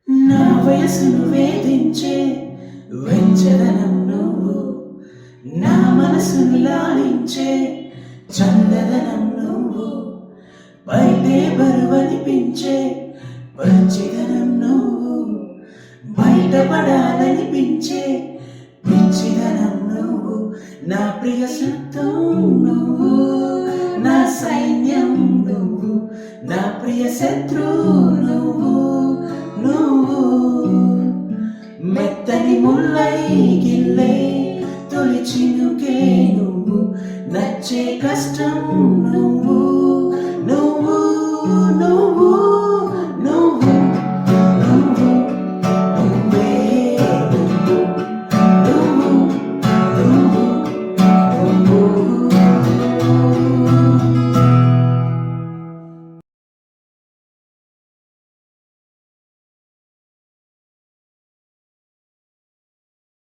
నా వయసును వేధించే వెచ్చదనం నువ్వు, నా మనసును లాలించే చల్లదనం నువ్వు, బయటే బరువనిపించే పచ్చిదనం నువ్వు, బయటపడాలనిపించే పిచ్చిదనం నువ్వు, నా ప్రియ సత్వం నువ్వు, నా సైన్యం నువ్వు, నా ప్రియ శత్రువు నువ్వు. నువ్వు మెత్తని ముల్లై గిల్లే తొలి చినుకే నువ్వు, నచ్చే కష్టం నువ్వు. నువ్వు